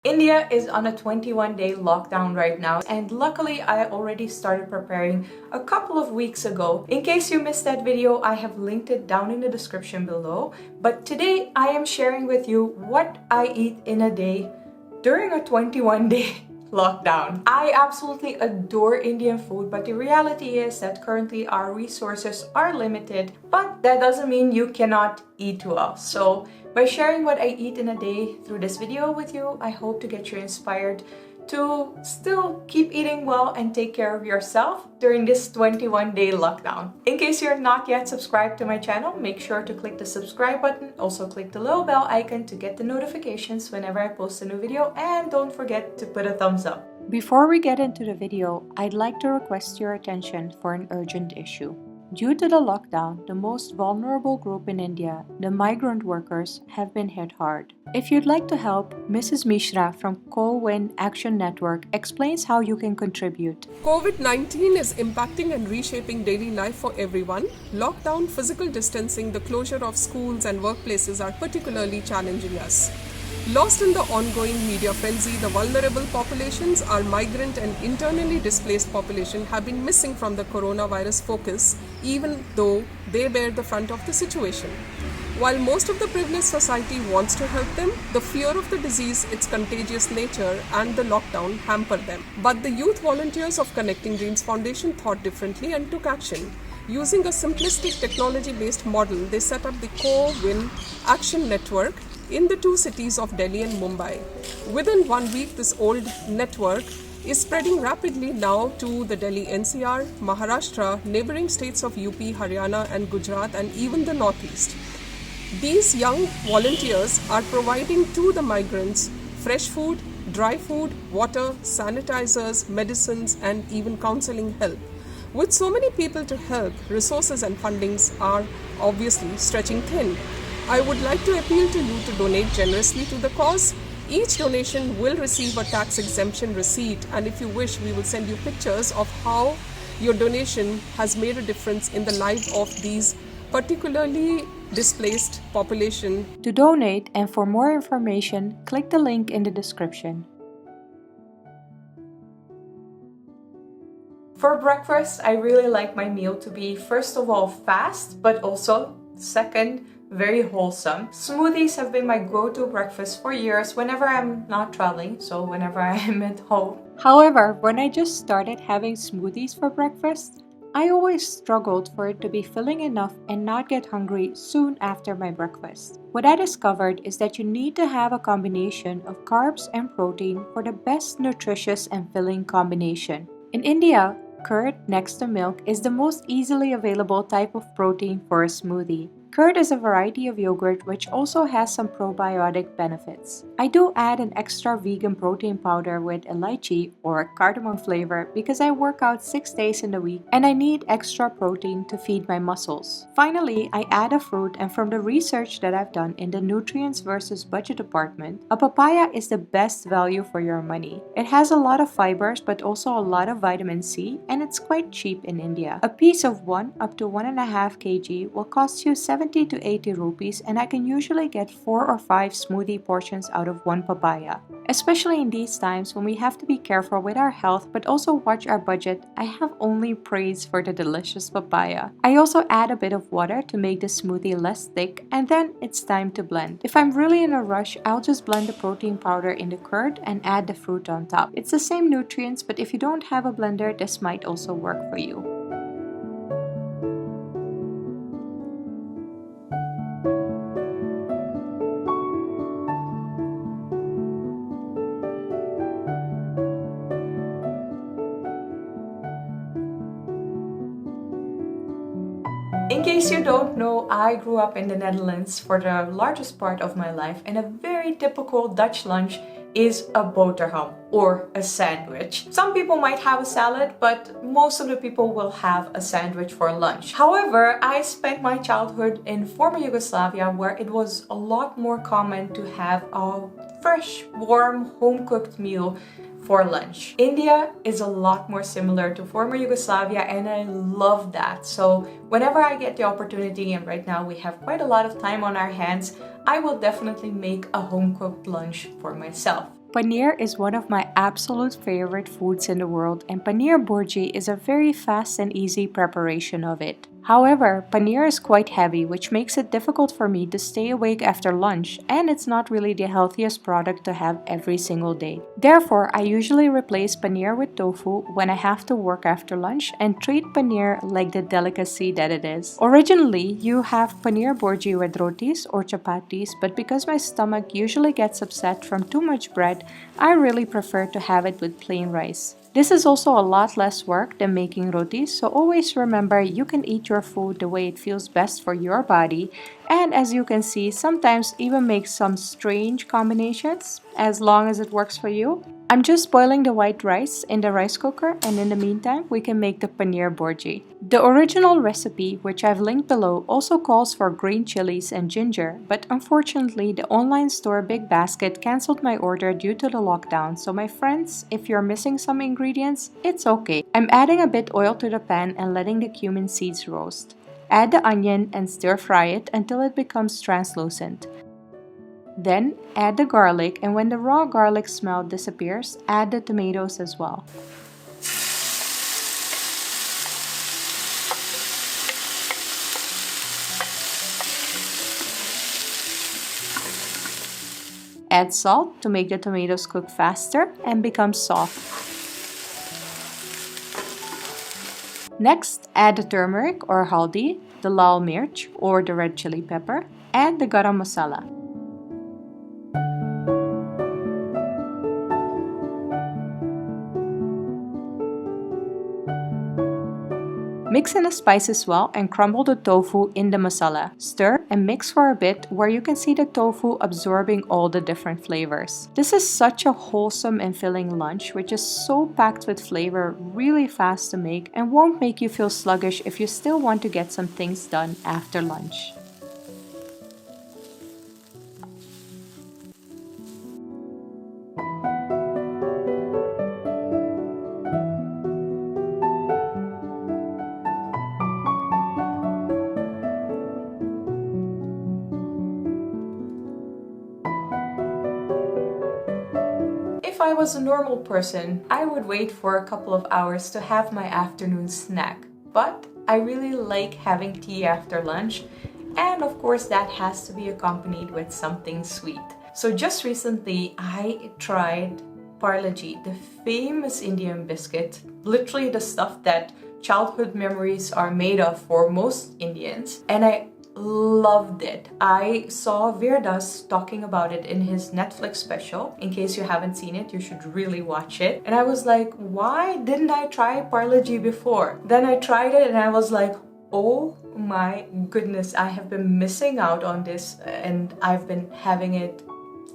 India is on a 21-day lockdown right now, and luckily I already started preparing a couple of weeks ago. In case you missed that video, I have linked it down in the description below. But today I am sharing with you what I eat in a day during a 21-day lockdown. I absolutely adore Indian food, but the reality is that currently our resources are limited, but that doesn't mean you cannot eat well. So by sharing what I eat in a day through this video with you, I hope to get you inspired to still keep eating well and take care of yourself during this 21-day lockdown. In case you're not yet subscribed to my channel, make sure to click the subscribe button. Also click the little bell icon to get the notifications whenever I post a new video, and don't forget to put a thumbs up. Before we get into the video, I'd like to request your attention for an urgent issue. Due to the lockdown, the most vulnerable group in India, the migrant workers, have been hit hard. If you'd like to help, Mrs. Mishra from Co-Win Action Network explains how you can contribute. COVID-19 is impacting and reshaping daily life for everyone. Lockdown, physical distancing, the closure of schools and workplaces are particularly challenging us. Lost in the ongoing media frenzy, the vulnerable populations, our migrant and internally displaced population, have been missing from the coronavirus focus, even though they bear the brunt of the situation. While most of the privileged society wants to help them, the fear of the disease, its contagious nature, and the lockdown hamper them. But the youth volunteers of Connecting Dreams Foundation thought differently and took action. Using a simplistic technology-based model, they set up the Co-Win Action Network in the two cities of Delhi and Mumbai. Within 1 week, this old network is spreading rapidly now to the Delhi NCR, Maharashtra, neighboring states of UP, Haryana and Gujarat, and even the Northeast. These young volunteers are providing to the migrants fresh food, dry food, water, sanitizers, medicines, and even counseling help. With so many people to help, resources and fundings are obviously stretching thin. I would like to appeal to you to donate generously to the cause. Each donation will receive a tax exemption receipt, and if you wish, we will send you pictures of how your donation has made a difference in the life of these particularly displaced population. To donate and for more information, click the link in the description. For breakfast, I really like my meal to be, first of all, fast, but also, second, very wholesome. Smoothies have been my go-to breakfast for years whenever I'm not traveling, so whenever I am at home. However, when I just started having smoothies for breakfast, I always struggled for it to be filling enough and not get hungry soon after my breakfast. What I discovered is that you need to have a combination of carbs and protein for the best nutritious and filling combination. In India, curd next to milk is the most easily available type of protein for a smoothie. Curd is a variety of yogurt which also has some probiotic benefits. I do add an extra vegan protein powder with elaichi or cardamom flavor because I work out 6 days in the week and I need extra protein to feed my muscles. Finally, I add a fruit, and from the research that I've done in the nutrients versus budget department, a papaya is the best value for your money. It has a lot of fibers but also a lot of vitamin C, and it's quite cheap in India. A piece of 1 up to 1.5 kg will cost you 70 to 80 rupees, and I can usually get 4 or 5 smoothie portions out of one papaya. Especially in these times when we have to be careful with our health but also watch our budget, I have only praise for the delicious papaya. I also add a bit of water to make the smoothie less thick, and then it's time to blend. If I'm really in a rush, I'll just blend the protein powder in the curd and add the fruit on top. It's the same nutrients, but if you don't have a blender, this might also work for you. In case you don't know, I grew up in the Netherlands for the largest part of my life, and a very typical Dutch lunch is a boterham or a sandwich. Some people might have a salad, but most of the people will have a sandwich for lunch. However, I spent my childhood in former Yugoslavia, where it was a lot more common to have a fresh, warm, home-cooked meal for lunch. India is a lot more similar to former Yugoslavia, and I love that. So whenever I get the opportunity, and right now we have quite a lot of time on our hands, I will definitely make a home-cooked lunch for myself. Paneer is one of my absolute favorite foods in the world, and paneer bhurji is a very fast and easy preparation of it. However, paneer is quite heavy, which makes it difficult for me to stay awake after lunch, and it's not really the healthiest product to have every single day. Therefore, I usually replace paneer with tofu when I have to work after lunch and treat paneer like the delicacy that it is. Originally, you have paneer bhurji with rotis or chapatis, but because my stomach usually gets upset from too much bread, I really prefer to have it with plain rice. This is also a lot less work than making rotis, so always remember you can eat your food the way it feels best for your body, and as you can see, sometimes even make some strange combinations as long as it works for you. I'm just boiling the white rice in the rice cooker, and in the meantime we can make the paneer bhurji. The original recipe, which I've linked below, also calls for green chilies and ginger, but unfortunately the online store Big Basket cancelled my order due to the lockdown, so my friends, if you're missing some ingredients, it's okay. I'm adding a bit oil to the pan and letting the cumin seeds roast. Add the onion and stir fry it until it becomes translucent. Then add the garlic, and when the raw garlic smell disappears, add the tomatoes as well. Add salt to make the tomatoes cook faster and become soft. Next, add the turmeric or haldi, the lal mirch or the red chili pepper, and the garam masala. Mix in the spices well and crumble the tofu in the masala. Stir and mix for a bit where you can see the tofu absorbing all the different flavors. This is such a wholesome and filling lunch, which is so packed with flavor, really fast to make, and won't make you feel sluggish if you still want to get some things done after lunch. If I was a normal person, I would wait for a couple of hours to have my afternoon snack. But I really like having tea after lunch, and of course that has to be accompanied with something sweet. So just recently I tried Parle-G, the famous Indian biscuit, literally the stuff that childhood memories are made of for most Indians, and I loved it. I saw Veerdas talking about it in his Netflix special. In case you haven't seen it, you should really watch it. And I was like, why didn't I try Parle-G before? Then I tried it and I was like, oh my goodness, I have been missing out on this, and I've been having it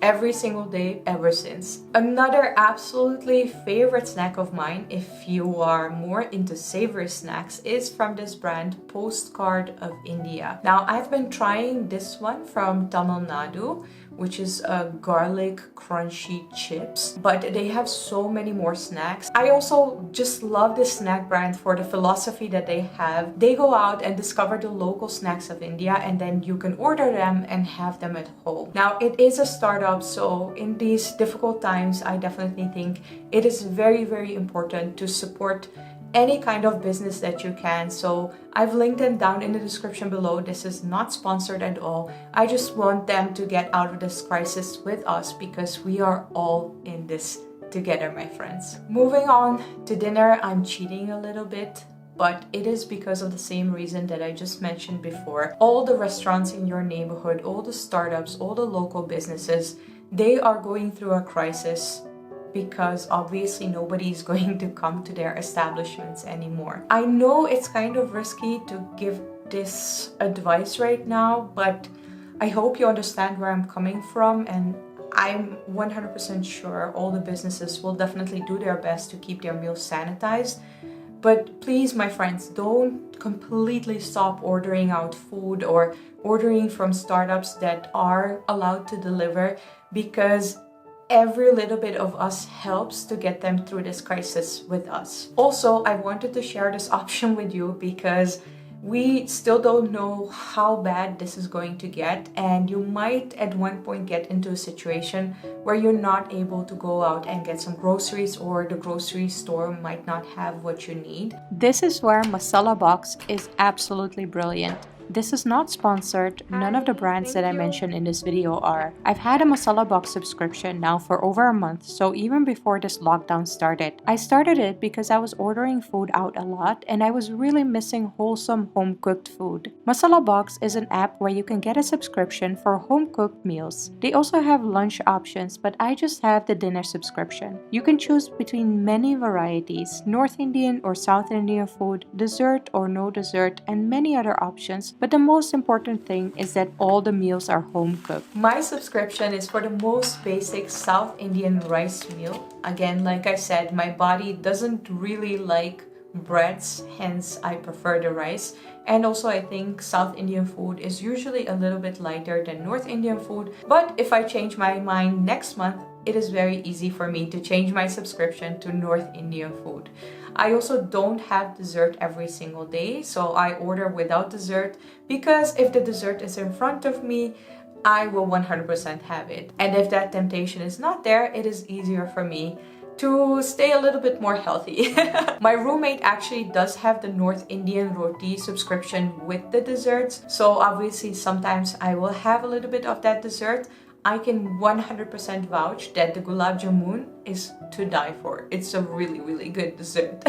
every single day ever since. Another absolutely favorite snack of mine, if you are more into savory snacks, is from this brand Postcard of India. Now I've been trying this one from Tamil Nadu, which is a garlic crunchy chips, but they have so many more snacks. I also just love this snack brand for the philosophy that they have. They go out and discover the local snacks of India, and then you can order them and have them at home. Now it is a startup, so in these difficult times I definitely think it is very, very important to support any kind of business that you can. So I've linked them down in the description below. This is not sponsored at all. I just want them to get out of this crisis with us, because we are all in this together, my friends. Moving on to dinner, I'm cheating a little bit, but it is because of the same reason that I just mentioned before. All the restaurants in your neighborhood, all the startups, all the local businesses, they are going through a crisis, because obviously nobody's going to come to their establishments anymore. I know it's kind of risky to give this advice right now, but I hope you understand where I'm coming from, and I'm 100% sure all the businesses will definitely do their best to keep their meals sanitized. But please, my friends, don't completely stop ordering out food or ordering from startups that are allowed to deliver, because every little bit of us helps to get them through this crisis with us. Also, I wanted to share this option with you because We still don't know how bad this is going to get, and you might at one point get into a situation where you're not able to go out and get some groceries, or the grocery store might not have what you need. This is where Masala Box is absolutely brilliant. This is not sponsored, none of the brands that I mentioned in this video are. I've had a Masala Box subscription now for over a month, so even before this lockdown started. I started it because I was ordering food out a lot and I was really missing wholesome home-cooked food. Masala Box is an app where you can get a subscription for home-cooked meals. They also have lunch options, but I just have the dinner subscription. You can choose between many varieties, North Indian or South Indian food, dessert or no dessert, and many other options. But the most important thing is that all the meals are home cooked. My subscription is for the most basic South Indian rice meal. Again, like I said, my body doesn't really like breads, hence I prefer the rice. And also I think South Indian food is usually a little bit lighter than North Indian food. But if I change my mind next month, it is very easy for me to change my subscription to North Indian food. I also don't have dessert every single day, so I order without dessert, because if the dessert is in front of me, I will 100% have it. And if that temptation is not there, it is easier for me to stay a little bit more healthy. My roommate actually does have the North Indian roti subscription with the desserts, so obviously sometimes I will have a little bit of that dessert. I can 100% vouch that the gulab jamun is to die for. It's a really, really good dessert.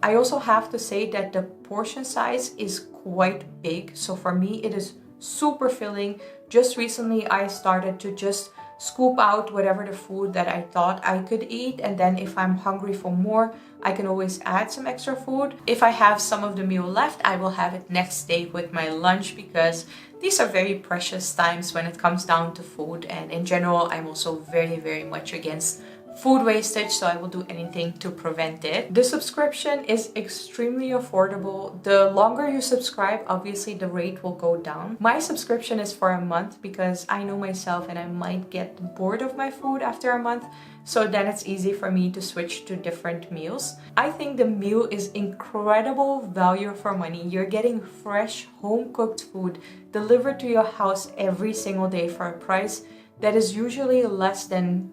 I also have to say that the portion size is quite big, so for me it is super filling. Just recently I started to just scoop out whatever the food that I thought I could eat, and then if I'm hungry for more, I can always add some extra food. If I have some of the meal left, I will have it next day with my lunch, because these are very precious times when it comes down to food, and in general I'm also very, very much against food wastage, so I will do anything to prevent it. The subscription is extremely affordable. The longer you subscribe, obviously the rate will go down. My subscription is for a month because I know myself and I might get bored of my food after a month, so then it's easy for me to switch to different meals. I think the meal is incredible value for money. You're getting fresh home-cooked food delivered to your house every single day for a price that is usually less than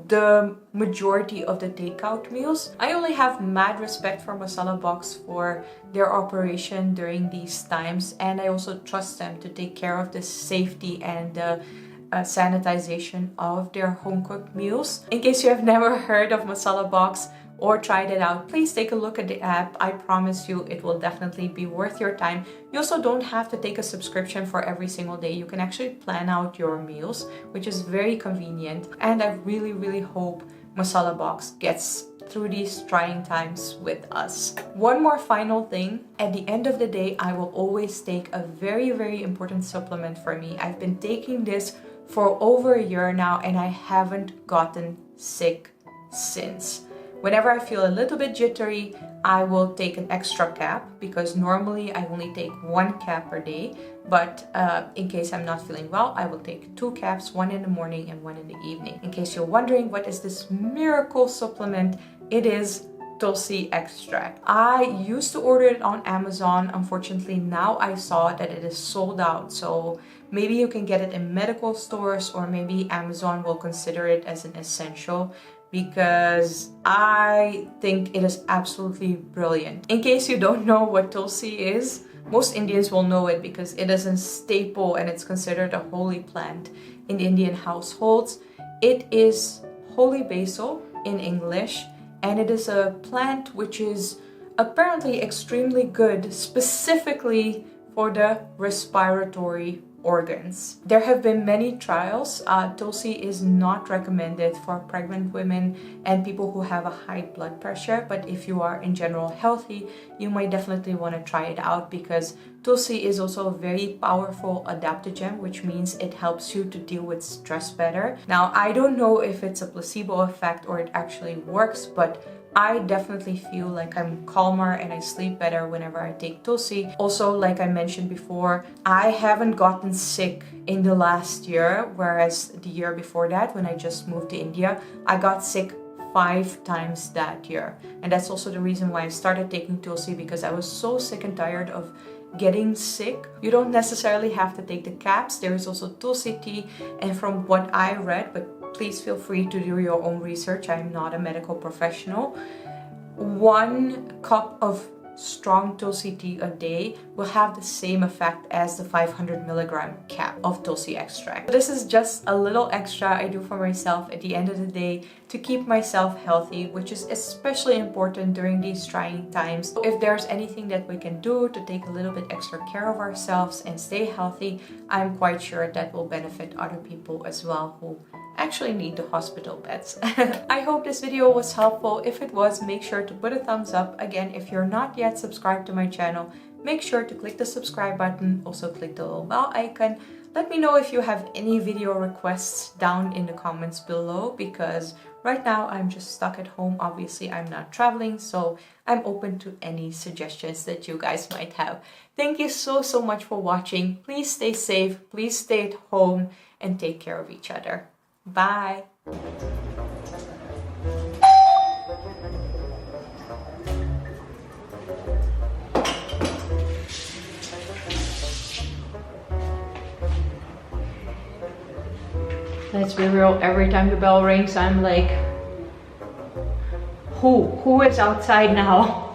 the majority of the takeout meals. I only have mad respect for Masala Box for their operation during these times, and I also trust them to take care of the safety and the sanitization of their home-cooked meals. In case you have never heard of Masala Box or tried it out, please take a look at the app. I promise you it will definitely be worth your time. You also don't have to take a subscription for every single day. You can actually plan out your meals, which is very convenient, and I really, really hope Masala Box gets through these trying times with us. One more final thing, at the end of the day, I will always take a very, very important supplement for me. I've been taking this for over a year now and I haven't gotten sick since. Whenever I feel a little bit jittery, I will take an extra cap, because normally I only take 1 cap per day, but in case I'm not feeling well, I will take 2 caps, 1 in the morning and 1 in the evening. In case you're wondering what is this miracle supplement, it is Tulsi extract. I used to order it on Amazon. Unfortunately, now I saw that it is sold out, so maybe you can get it in medical stores, or maybe Amazon will consider it as an essential, because I think it is absolutely brilliant. In case you don't know what Tulsi is, most Indians will know it because it is a staple and it's considered a holy plant in Indian households. It is holy basil in English, and it is a plant which is apparently extremely good specifically for the respiratory organs. There have been many trials. Tulsi is not recommended for pregnant women and people who have a high blood pressure, but if you are in general healthy, you might definitely want to try it out, because Tulsi is also a very powerful adaptogen, which means it helps you to deal with stress better. Now, I don't know if it's a placebo effect or it actually works, but I definitely feel like I'm calmer and I sleep better whenever I take Tulsi. Also, like I mentioned before, I haven't gotten sick in the last year, whereas the year before that, when I just moved to India, I got sick 5 times that year. And that's also the reason why I started taking Tulsi, because I was so sick and tired of getting sick, you don't necessarily have to take the caps. There is also tulsi tea, and from what I read, but please feel free to do your own research, I'm not a medical professional, 1 cup of strong tulsi tea a day will have the same effect as the 500 milligram cap of tulsi extract. This is just a little extra I do for myself at the end of the day to keep myself healthy, which is especially important during these trying times. So if there's anything that we can do to take a little bit extra care of ourselves and stay healthy, I'm quite sure that will benefit other people as well who actually need the hospital beds. I hope this video was helpful. If it was, make sure to put a thumbs up. Again, if you're not yet subscribed to my channel, make sure to click the subscribe button. Also click the little bell icon. Let me know if you have any video requests down in the comments below, because right now I'm just stuck at home. Obviously, I'm not traveling, so I'm open to any suggestions that you guys might have. Thank you so much for watching. Please stay safe, please stay at home, and take care of each other. Bye! Let's be real, every time the bell rings, I'm like, who is outside now?